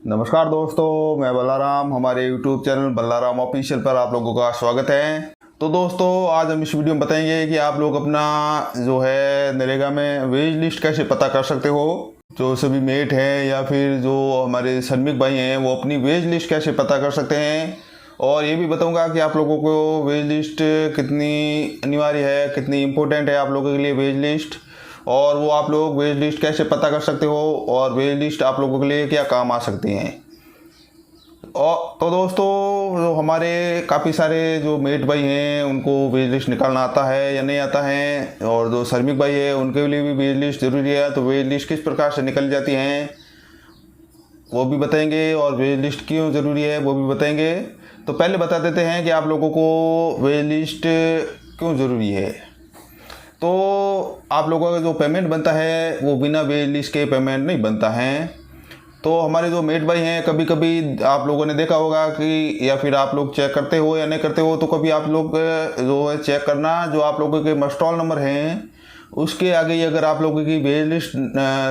नमस्कार दोस्तों, मैं बल्लाराम। हमारे YouTube चैनल बल्लाराम ऑफिशियल पर आप लोगों का स्वागत है। तो दोस्तों, आज हम इस वीडियो में बताएंगे कि आप लोग अपना जो है नरेगा में वेज लिस्ट कैसे पता कर सकते हो। जो सभी मेट हैं या फिर जो हमारे श्रमिक भाई हैं वो अपनी वेज लिस्ट कैसे पता कर सकते हैं। और ये भी बताऊंगा कि आप लोगों को वेज लिस्ट कितनी अनिवार्य है, कितनी इम्पोर्टेंट है आप लोगों के लिए वेज लिस्ट, और वो आप लोग वेज लिस्ट कैसे पता कर सकते हो और वेज लिस्ट आप लोगों के लिए क्या काम आ सकती हैं। और तो दोस्तों, जो हमारे काफ़ी सारे जो मेट भाई हैं उनको वेज लिस्ट निकालना आता है या नहीं आता है, और जो श्रमिक भाई है उनके लिए भी वेज लिस्ट ज़रूरी है। तो वेज लिस्ट किस प्रकार से निकल जाती हैं वो भी बताएंगे, और वेज लिस्ट क्यों ज़रूरी है वो भी बताएंगे। तो पहले बता देते हैं कि आप लोगों को वेज लिस्ट क्यों ज़रूरी है। तो आप लोगों का जो पेमेंट बनता है वो बिना वेज लिस्ट के पेमेंट नहीं बनता है। तो हमारे जो मेट भाई हैं, कभी कभी आप लोगों ने देखा होगा कि या फिर आप लोग चेक करते हो या नहीं करते हो, तो कभी आप लोग जो है चेक करना, जो आप लोगों के मस्टॉल नंबर हैं उसके आगे ही अगर आप लोगों की वेज लिस्ट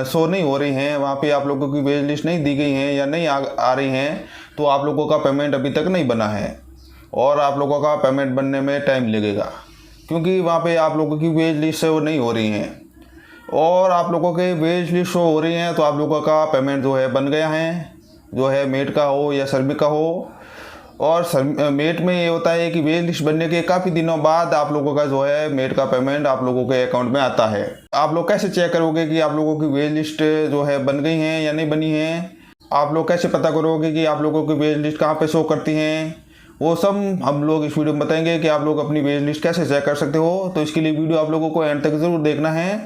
शो नहीं हो रही हैं, वहाँ पे आप लोगों की वेज लिस्ट नहीं दी गई हैं या नहीं आ रही हैं, तो आप लोगों का पेमेंट अभी तक नहीं बना है और आप लोगों का पेमेंट बनने में टाइम लगेगा, क्योंकि वहाँ पे आप लोगों की वेज लिस्ट शो नहीं हो रही हैं। और आप लोगों के वेज लिस्ट शो हो रही हैं तो आप लोगों का पेमेंट जो है बन गया है, जो है मेट का हो या श्रमिक का हो। और मेट में ये होता है कि वेज लिस्ट बनने के काफ़ी दिनों बाद आप लोगों का जो है मेट का पेमेंट आप लोगों के अकाउंट में आता है। आप लोग कैसे चेक करोगे कि आप लोगों की वेज लिस्ट जो है बन गई हैं या नहीं बनी हैं? आप लोग कैसे पता करोगे कि आप लोगों की वेज लिस्ट कहाँ पे शो करती हैं? वो सब हम लोग इस वीडियो में बताएंगे कि आप लोग अपनी वेज लिस्ट कैसे चेक कर सकते हो। तो इसके लिए वीडियो आप लोगों को एंड तक ज़रूर देखना है।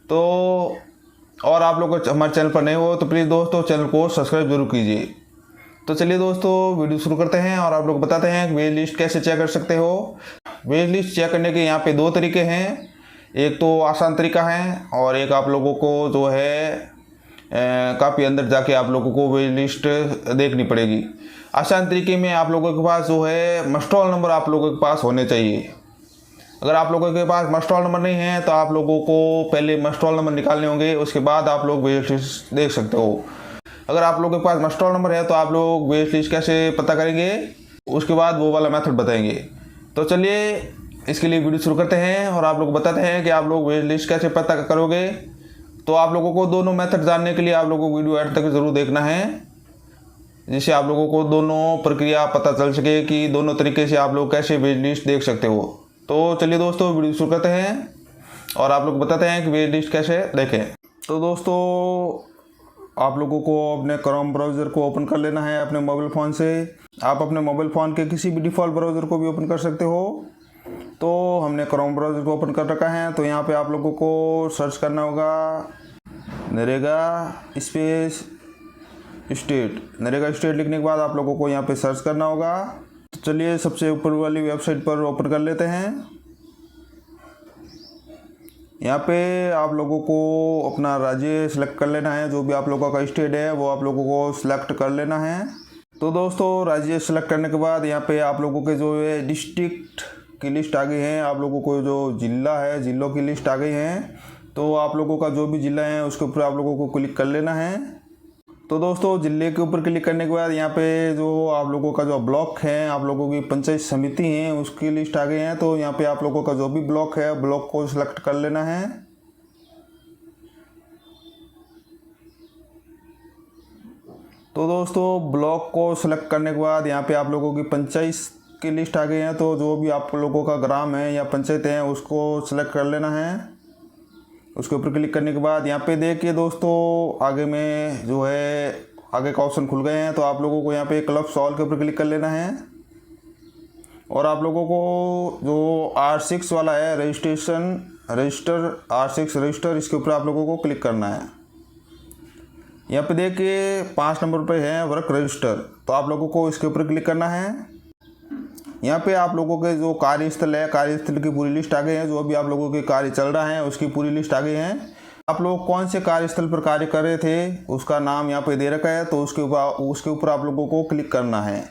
तो और आप लोग हमारे चैनल पर नए हो तो प्लीज़ दोस्तों चैनल को सब्सक्राइब जरूर कीजिए। तो चलिए दोस्तों, वीडियो शुरू करते हैं और आप लोग बताते हैं कि वेज लिस्ट कैसे चेक कर सकते हो। वेज लिस्ट चेक करने के यहाँ पे दो तरीके हैं। एक तो आसान तरीका है और एक आप लोगों को जो है काफ़ी अंदर जाके आप लोगों को वेज लिस्ट देखनी पड़ेगी। आसान तरीके में आप लोगों के पास जो है मस्टॉल नंबर आप लोगों के पास होने चाहिए। अगर आप लोगों के पास मस्टॉल नंबर नहीं है तो आप लोगों को पहले मस्टॉल नंबर निकालने होंगे, उसके बाद आप लोग वेज लिस्ट देख सकते हो। अगर आप लोगों के पास मस्टॉल नंबर है तो आप लोग वेज लिस्ट कैसे पता करेंगे, उसके बाद वो वाला मेथड बताएंगे। तो चलिए इसके लिए वीडियो शुरू करते हैं और आप लोग बताते हैं कि आप लोग वेज लिस्ट कैसे पता करोगे। तो आप लोगों को दोनों मेथड जानने के लिए आप लोगों को वीडियो एंड तक ज़रूर देखना है, जिससे आप लोगों को दोनों प्रक्रिया पता चल सके कि दोनों तरीके से आप लोग कैसे वेज लिस्ट देख सकते हो। तो चलिए दोस्तों वीडियो शुरू करते हैं और आप लोग बताते हैं कि वेज लिस्ट कैसे देखें। तो दोस्तों, आप लोगों को अपने क्रोम ब्राउज़र को ओपन कर लेना है अपने मोबाइल फ़ोन से। आप अपने मोबाइल फ़ोन के किसी भी डिफ़ॉल्ट ब्राउज़र को भी ओपन कर सकते हो। तो हमने क्रोम ब्राउज़र को ओपन कर रखा है। तो यहाँ पे आप लोगों को सर्च करना होगा NREGA space state. NREGA state लिखने के बाद आप लोगों को यहाँ पे सर्च करना होगा। तो चलिए सबसे ऊपर वाली वेबसाइट पर ओपन कर लेते हैं। यहाँ पे आप लोगों को अपना राज्य सेलेक्ट कर लेना है, जो भी आप लोगों का स्टेट है वो आप लोगों को सिलेक्ट कर लेना है। तो दोस्तों, राज्य सेलेक्ट करने के बाद यहाँ पे आप लोगों के जो है डिस्ट्रिक्ट की लिस्ट आ गई है, आप लोगों को जो जिला है जिलों की लिस्ट आ गई है। तो आप लोगों का जो भी जिला है उसके ऊपर आप लोगों को क्लिक कर लेना है। तो दोस्तों, जिले के ऊपर क्लिक करने के बाद यहाँ पे जो आप लोगों का जो ब्लॉक है, आप लोगों की पंचायत समिति है उसकी लिस्ट आ गई है। तो यहाँ पे आप लोगों का जो भी ब्लॉक है ब्लॉक को सिलेक्ट कर लेना है। तो दोस्तों, ब्लॉक को सिलेक्ट करने के बाद यहाँ पे आप लोगों की पंचायत की लिस्ट आ गई है। तो जो भी आप लोगों का ग्राम है या पंचायत है उसको सिलेक्ट कर लेना है। उसके ऊपर क्लिक करने के बाद यहाँ पे देखिए दोस्तों, आगे में जो है आगे का ऑप्शन खुल गए हैं। तो आप लोगों को यहाँ पे क्लब सॉल्व के ऊपर क्लिक कर लेना है और आप लोगों को जो R6 वाला है रजिस्टर R6 रजिस्टर, इसके ऊपर आप लोगों को क्लिक करना है। यहाँ पे देखिए 5 नंबर पे है वर्क रजिस्टर, तो आप लोगों को इसके ऊपर क्लिक करना है। यहाँ पे आप लोगों के जो कार्यस्थल है, कार्यस्थल की पूरी लिस्ट आ गई है। जो अभी आप लोगों के कार्य चल रहा है उसकी पूरी लिस्ट आ गई है। आप लोग कौन से कार्यस्थल पर कार्य कर रहे थे उसका नाम यहाँ पे दे रखा है, तो उसके ऊपर आप लोगों को क्लिक करना है।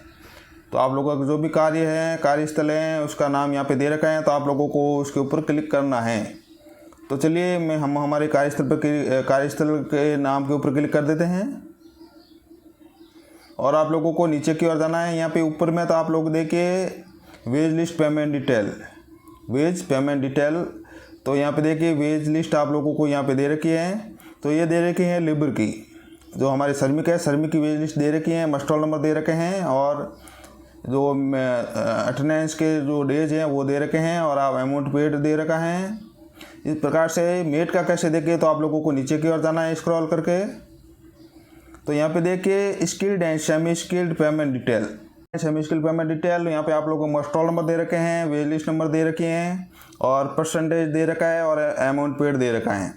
तो आप लोगों का जो भी कार्य है कार्यस्थल है उसका नाम यहाँ पे दे रखा है, तो आप लोगों को उसके ऊपर क्लिक करना है। तो चलिए हम हमारे कार्यस्थल के नाम के ऊपर क्लिक कर देते हैं। और आप लोगों को नीचे की ओर जाना है। यहाँ पे ऊपर में तो आप लोग देखिए wage list payment detail, wage payment detail. तो यहाँ पे देखिए वेज लिस्ट आप लोगों को यहाँ पे दे रखी है। तो ये दे रखी है लेबर की, जो हमारे श्रमिक है, श्रमिक की वेज लिस्ट दे रखी है, मस्टॉल नंबर दे रखे हैं, और जो अटेंडेंस के जो डेज हैं वो दे रखे हैं, और आप अमाउंट पेड दे रखा है। इस प्रकार से मेट का कैसे देखिए तो आप लोगों को नीचे की ओर जाना है स्क्रॉल करके। तो यहाँ पे देखिए skilled and semi skilled payment detail, semi skilled payment detail. यहाँ पे आप लोगों को मस्टॉल नंबर दे रखे हैं, वेज लिस्ट नंबर दे रखे हैं, और परसेंटेज दे रखा है, और अमाउंट पेड दे रखा है।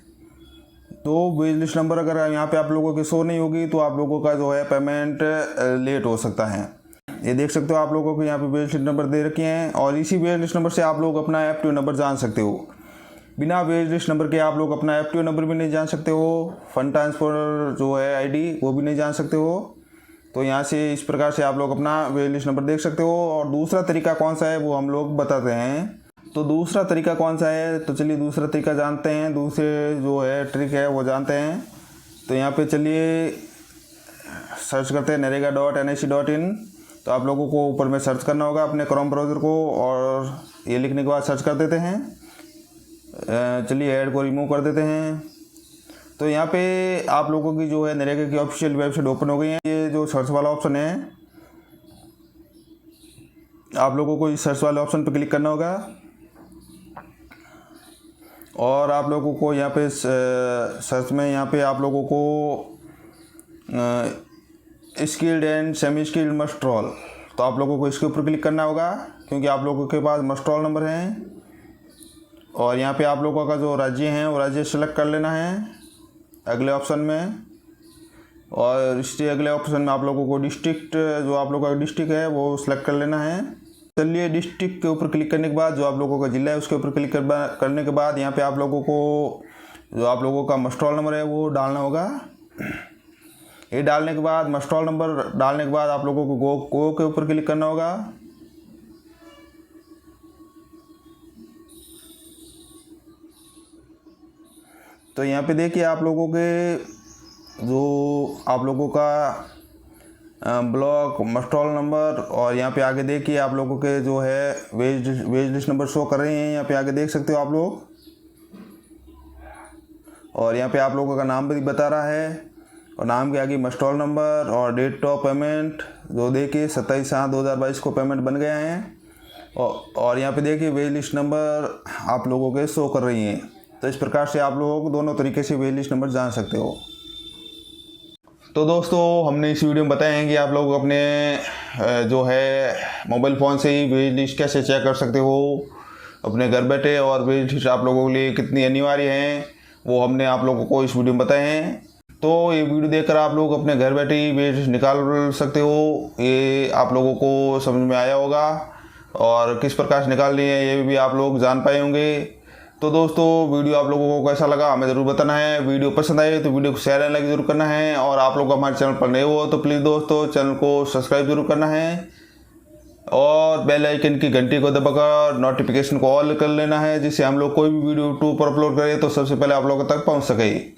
तो वेज लिस्ट नंबर अगर यहाँ पे आप लोगों की शो नहीं होगी तो आप लोगों का जो है पेमेंट लेट हो सकता है। ये देख सकते हो आप लोगों को यहाँ पे वेज लिस्ट नंबर दे रखे हैं, और इसी वेज लिस्ट नंबर से आप लोग अपना एफटीओ नंबर जान सकते हो। बिना वेज लिस्ट नंबर के आप लोग अपना एफटीओ नंबर भी नहीं जान सकते हो, फंड ट्रांसफ़र जो है आईडी वो भी नहीं जान सकते हो। तो यहाँ से इस प्रकार से आप लोग अपना वेज लिस्ट नंबर देख सकते हो। और दूसरा तरीका कौन सा है वो हम लोग बताते हैं। तो दूसरा तरीका कौन सा है, तो चलिए दूसरा तरीका जानते हैं, दूसरे जो है ट्रिक है वो जानते हैं। तो यहाँ पे चलिए सर्च करते हैं narega.nic.in। तो आप लोगों को ऊपर में सर्च करना होगा अपने क्रोम ब्राउज़र को, और ये लिखने के बाद सर्च कर देते हैं। चलिए ऐड को रिमूव कर देते हैं। तो यहाँ पे आप लोगों की जो है नरेगा की ऑफिशियल वेबसाइट ओपन हो गई है। ये जो सर्च वाला ऑप्शन है, आप लोगों को इस सर्च वाले ऑप्शन पर क्लिक करना होगा, और आप लोगों को यहाँ पे सर्च में यहाँ पे आप लोगों को स्किल्ड एंड सेमी स्किल्ड मस्टॉल, तो आप लोगों को इसके ऊपर क्लिक करना होगा, क्योंकि आप लोगों के पास मस्टॉल नंबर हैं। और यहाँ पे आप लोगों का जो राज्य है वो राज्य सेलेक्ट कर लेना है अगले ऑप्शन में, और इसके अगले ऑप्शन में आप लोगों को डिस्ट्रिक्ट, जो आप लोगों का डिस्ट्रिक्ट है वो सिलेक्ट कर लेना है। चलिए डिस्ट्रिक्ट के ऊपर क्लिक करने के बाद जो आप लोगों का ज़िला है उसके ऊपर क्लिक करने के बाद यहाँ पे आप लोगों को जो आप लोगों का मस्टॉल नंबर है वो डालना होगा। ये डालने के बाद, मस्टॉल नंबर डालने के बाद आप लोगों को गो के ऊपर क्लिक करना होगा। तो यहाँ पे देखिए आप लोगों के जो आप लोगों का ब्लॉक, मस्टॉल नंबर, और यहाँ पे आगे देखिए आप लोगों के जो है वेज लिस्ट नंबर शो कर रहे हैं। यहाँ पे आगे देख सकते हो आप लोग, और यहाँ पे आप लोगों का नाम भी बता रहा है, और नाम के आगे मस्टॉल नंबर और डेट ऑफ पेमेंट जो देखिए 27/7/2022 को पेमेंट बन गया है। और यहाँ पे देखिए वेज लिस्ट नंबर आप लोगों के शो कर रही हैं। तो इस प्रकार से आप लोग दोनों तरीके से वेज लिस्ट नंबर जान सकते हो। तो दोस्तों हमने इस वीडियो में बताया है कि आप लोग अपने जो है मोबाइल फ़ोन से ही वेज लिस्ट कैसे चेक कर सकते हो अपने घर बैठे, और वेज लिस्ट आप लोगों के लिए कितनी अनिवार्य है वो हमने आप लोगों को इस वीडियो में बताए हैं। तो ये वीडियो देखकर आप लोग अपने घर बैठे ही वेज लिस्ट निकाल सकते हो। ये आप लोगों को समझ में आया होगा, और किस प्रकार से निकालनी है ये भी आप लोग जान पाए होंगे। तो दोस्तों वीडियो आप लोगों को कैसा लगा हमें ज़रूर बताना है। वीडियो पसंद आए तो वीडियो को शेयर एंड लाइक जरूर करना है, और आप लोग हमारे चैनल पर नए हो तो प्लीज़ दोस्तों चैनल को सब्सक्राइब जरूर करना है, और बेल आइकन की घंटी को दबाकर नोटिफिकेशन को ऑल कर लेना है, जिससे हम लोग कोई भी वीडियो यूट्यूब पर अपलोड करें तो सबसे पहले आप लोगों तक पहुंच सके।